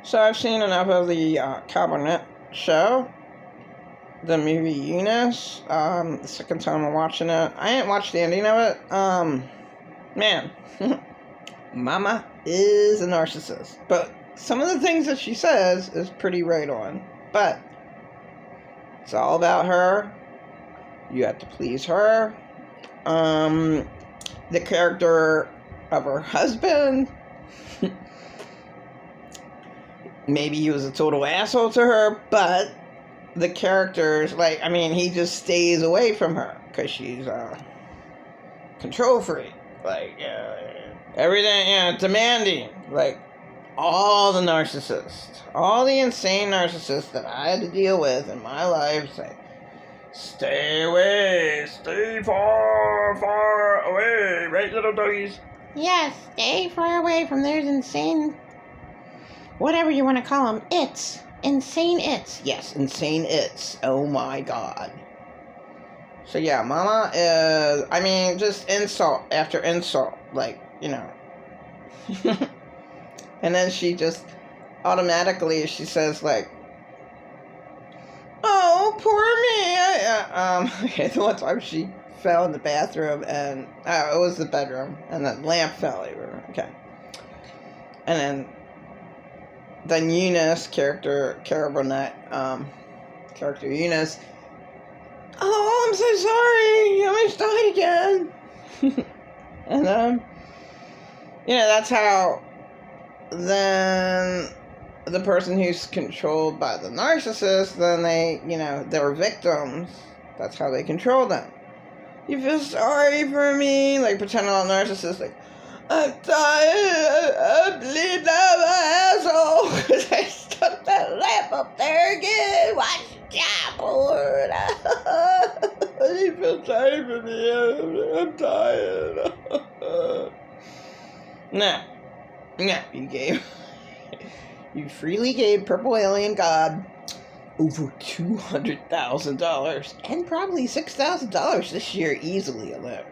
So I've seen enough of the Cabernet show, the movie Eunice. The second time I'm watching it. I didn't watch the ending of it. Man, Mama is a narcissist. But some of the things that she says is pretty right on. But it's all about her. You have to please her. The character of her husband. Maybe he was a total asshole to her, but the characters, he just stays away from her because she's a control freak. Everything, demanding. All the narcissists, all the insane narcissists that I had to deal with in my life, stay away, stay far, far away, right, little doggies? Yes, stay far away from those insane, whatever you want to call them, insane its. Yes, insane its. Oh my God. So yeah, Mama is, just insult after insult, and then she just automatically, she says oh, poor me. The one time she fell in the bathroom and, it was the bedroom, and the lamp fell over. Okay. And then Eunice, character Eunice, oh, I'm so sorry, you almost died again. And, that's how then the person who's controlled by the narcissist, then they, they're victims. That's how they control them. You feel sorry for me? Pretend I'm a narcissist, I'm dying, I'm bleeding out my asshole because I stuck that lamp up there again. Watch out, Lord. You feel sorry for me? I'm dying. No, you freely gave Purple Alien God over $200,000 and probably $6,000 this year easily alone.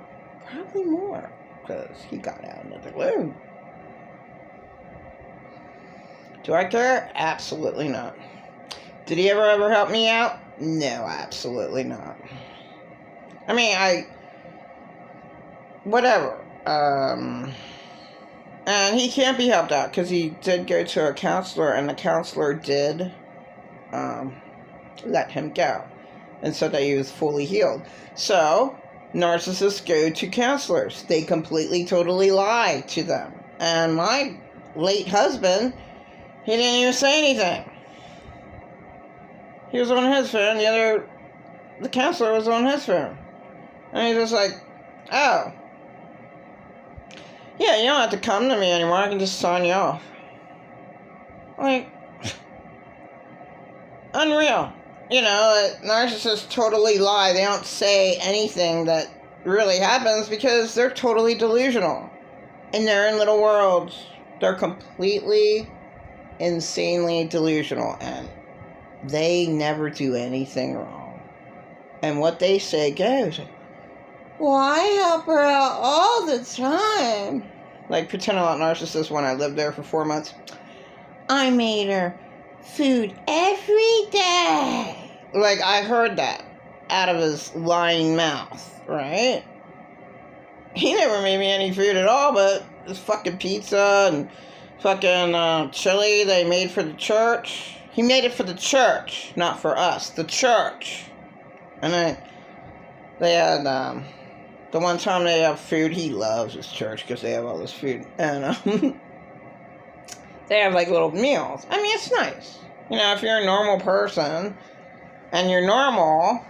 Probably more, because he got out another loan. Do I care? Absolutely not. Did he ever help me out? No, absolutely not. Whatever. And he can't be helped out because he did go to a counselor, and the counselor did let him go and said that he was fully healed. So, narcissists go to counselors. They completely, totally lie to them. And my late husband, he didn't even say anything. He was on his phone. The counselor was on his phone. And he's just oh. Yeah, you don't have to come to me anymore. I can just sign you off. Unreal. Narcissists totally lie. They don't say anything that really happens because they're totally delusional. In their own little worlds. They're completely, insanely delusional. And they never do anything wrong. And what they say goes. Well, I help her out all the time. Pretend I'm a narcissist when I lived there for 4 months. I made her food every day. I heard that out of his lying mouth, right? He never made me any food at all, but this fucking pizza and fucking chili they made for the church. He made it for the church, not for us. The church. And then they had, the one time they have food, he loves his church because they have all this food. And they have little meals. It's nice. If you're a normal person and you're normal,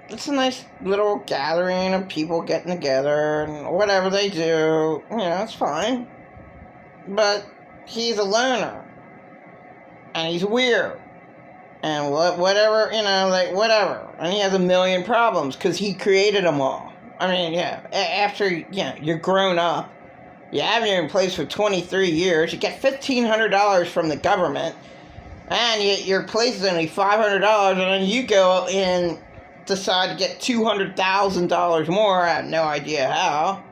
it's a nice little gathering of people getting together and whatever they do. It's fine. But he's a loner. And he's weird. And whatever. And he has a million problems because he created them all. After, you're grown up, you have your in place for 23 years, you get $1,500 from the government, and your place is only $500, and then you go and decide to get $200,000 more. I have no idea how.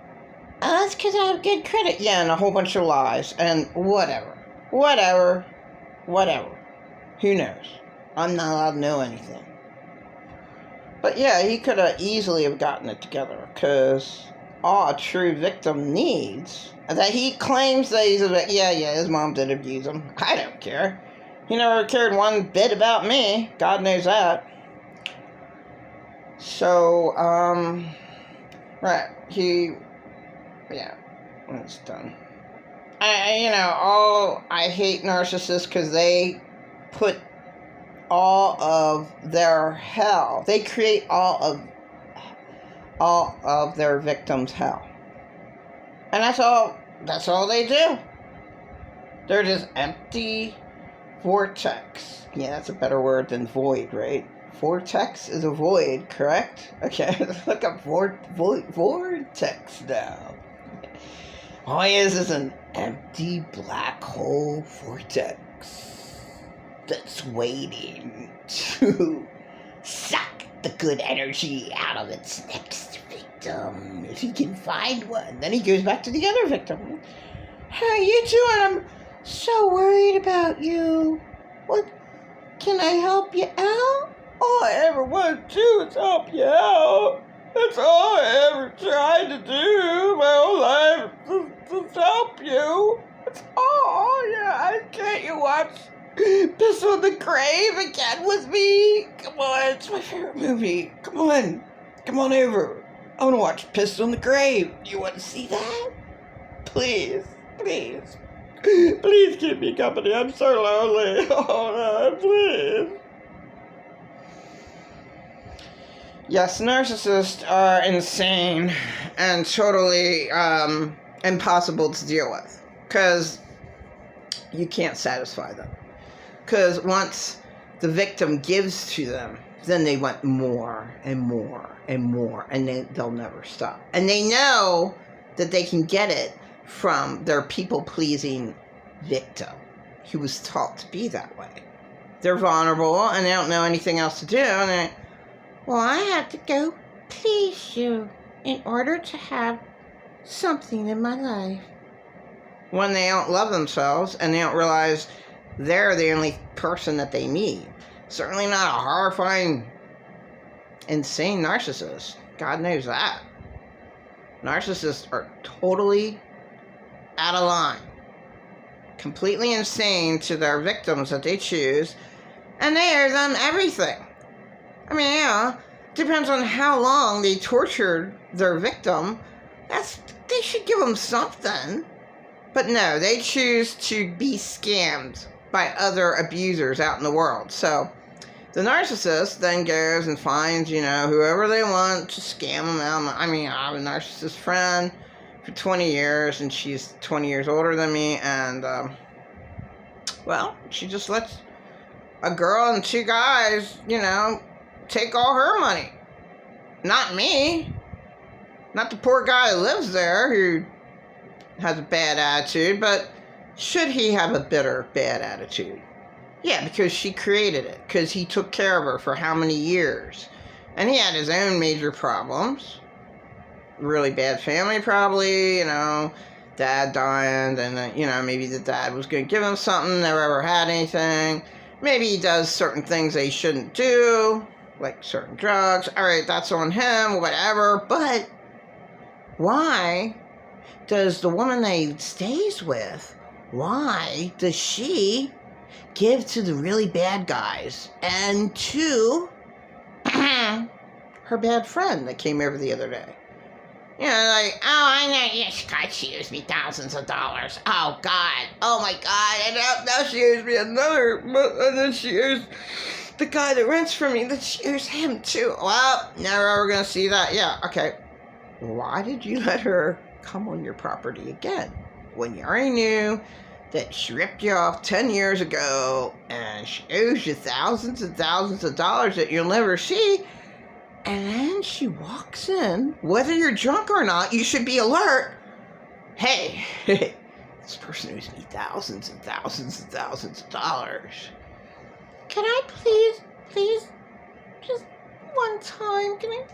That's because I have good credit. Yeah, and a whole bunch of lies, and whatever. Whatever. Whatever. Who knows? I'm not allowed to know anything. But yeah, he could have easily have gotten it together, because all a true victim needs, that he claims that he's a victim. Yeah, his mom did abuse him. I don't care. He never cared one bit about me. God knows that. So, right, it's done. I hate narcissists because they put all of their hell. They create all of their victims' hell. And that's all they do. They're just empty vortex. Yeah, that's a better word than void, right? Vortex is a void, correct? Okay, let's look up vortex now. All he is an empty black hole vortex that's waiting to suck the good energy out of its next victim. If he can find one, then he goes back to the other victim. How you doing? I'm so worried about you. What? Can I help you out? All I ever want to do is help you out. That's all I ever tried to do my whole life, just help you. That's all. Yeah, can't you watch Piss on the Grave again with me? Come on, it's my favorite movie. Come on over. I want to watch Piss on the Grave. You want to see that? Please. Please keep me company. I'm so lonely. Oh no, please. Yes, narcissists are insane and totally impossible to deal with, because you can't satisfy them. Because once the victim gives to them, then they want more and more and more, and they'll never stop. And they know that they can get it from their people-pleasing victim, who was taught to be that way. They're vulnerable, and they don't know anything else to do, and well, I have to go please you in order to have something in my life. When they don't love themselves and they don't realize they're the only person that they need. Certainly not a horrifying, insane narcissist. God knows that. Narcissists are totally out of line. Completely insane to their victims that they choose. And they owe them everything. I mean, depends on how long they tortured their victim. They should give them something. But no, they choose to be scammed by other abusers out in the world. So the narcissist then goes and finds, whoever they want to scam them out. I mean, I have a narcissist friend for 20 years, and she's 20 years older than me, and, she just lets a girl and two guys, take all her money. Not me. Not the poor guy who lives there who has a bad attitude, but should he have a bitter, bad attitude? Yeah, because she created it. Because he took care of her for how many years? And he had his own major problems. Really bad family, probably, dad dying, and, maybe the dad was going to give him something, never ever had anything. Maybe he does certain things that he shouldn't do, like certain drugs. All right, that's on him, whatever. But why does the woman that he stays with, why does she give to the really bad guys and to her bad friend that came over the other day? I know, yes, God, she owes me thousands of dollars. Oh, God. Oh, my God. And now she owes me another, and then she owes the guy that rents from me, then she owes him too. Well, never ever gonna see that. Yeah, okay. Why did you let her come on your property again when you already knew that she ripped you off 10 years ago and she owes you thousands and thousands of dollars that you'll never see? And then she walks in, whether you're drunk or not, you should be alert. Hey, this person owes me thousands and thousands and thousands of dollars. Can I please, just one time, can I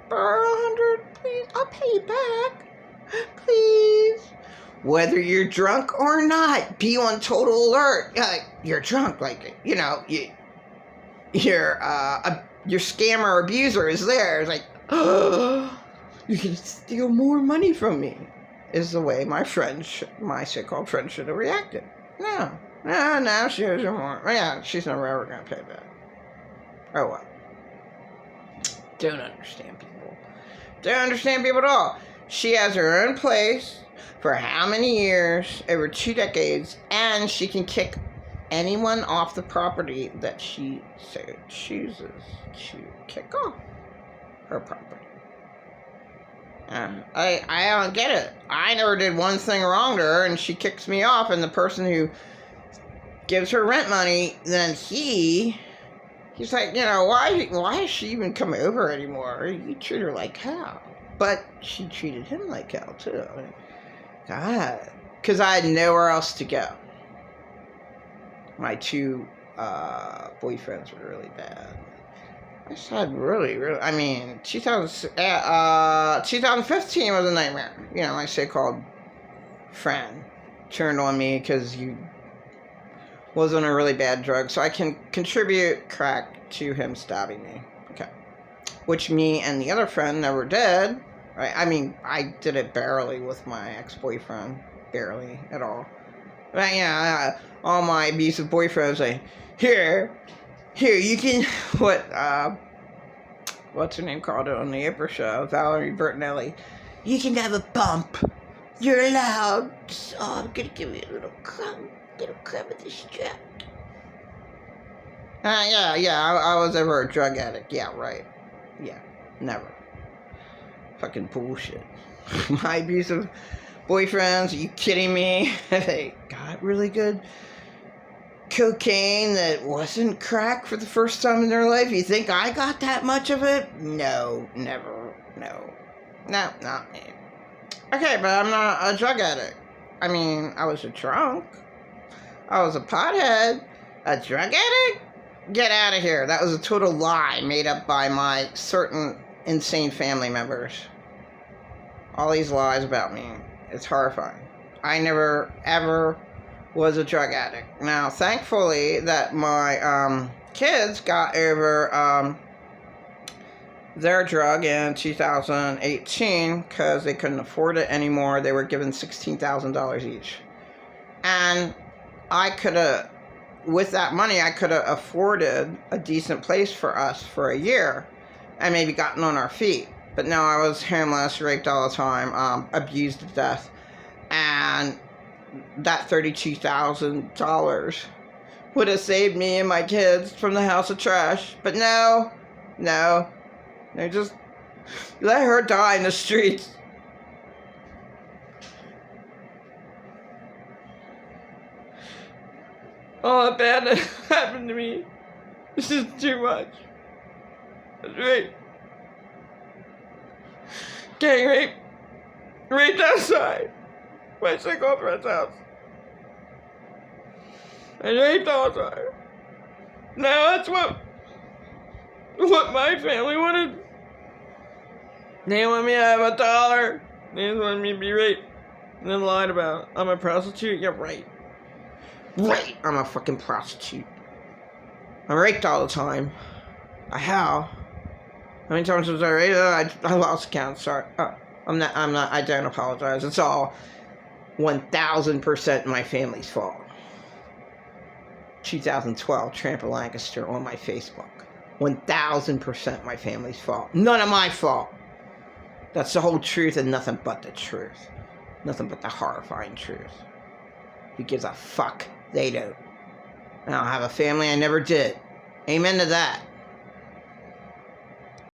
borrow $100, please? I'll pay you back, please. whether you're drunk or not, be on total alert. You're drunk, like, you know, your scammer or abuser is there. It's like, oh, you can steal more money from me, is the way my so-called friend should have reacted. No, she owes her more. Yeah, she's never ever going to pay back. Oh well. Don't understand people. Don't understand people at all. She has her own place for how many years? Over 2 decades, and she can kick anyone off the property that she so chooses to kick off her property. I don't get it. I never did one thing wrong to her, and she kicks me off, and the person who gives her rent money, then he's like, you know, why is she even come over anymore? You treat her like hell. But she treated him like hell, too. God. Because I had nowhere else to go. My 2 boyfriends were really bad. I said really, I mean, 2015 was a nightmare. You know, my so-called friend turned on me because he was on a really bad drug. So I can contribute crack to him stabbing me. Okay. Which me and the other friend never did. Right? I mean, I did it barely with my ex-boyfriend. Barely at all. But yeah, all my abusive boyfriends say, here, you can, what's her name called it on the Oprah show? Valerie Bertinelli. You can have a bump. You're allowed. Oh, I'm gonna give you a little crumb of this strap. I was ever a drug addict. Yeah, right. Yeah, never. Fucking bullshit. My abusive boyfriends, are you kidding me? They got really good cocaine that wasn't crack for the first time in their life. You think I got that much of it? No, never. No, not me. Okay, but I'm not a drug addict. I mean, I was a drunk. I was a pothead. A drug addict? Get out of here. That was a total lie made up by my certain insane family members. All these lies about me. It's horrifying. I never, ever was a drug addict. Now, thankfully, that my kids got over their drug in 2018 because they couldn't afford it anymore. They were given $16,000 each. And I could have, with that money, I could have afforded a decent place for us for a year and maybe gotten on our feet. But no, I was homeless, raped all the time, abused to death. And that $32,000 would have saved me and my kids from the house of trash. But no, they just let her die in the streets. All the bad that happened to me. This is too much. That's right. Gang rape. Raped outside my girlfriend's house. And raped outside. Now that's what my family wanted. They want me to have $1. They want me to be raped. And then lied about it. I'm a prostitute? Yeah, right. Right, I'm a fucking prostitute. I'm raped all the time. How? How many times was I raped? I lost count, sorry. I don't apologize. It's all 1000% my family's fault. 2012, Trampa Lancaster on my Facebook. 1000% my family's fault. None of my fault. That's the whole truth and nothing but the truth. Nothing but the horrifying truth. Who gives a fuck? They don't. I don't have a family. I never did. Amen to that.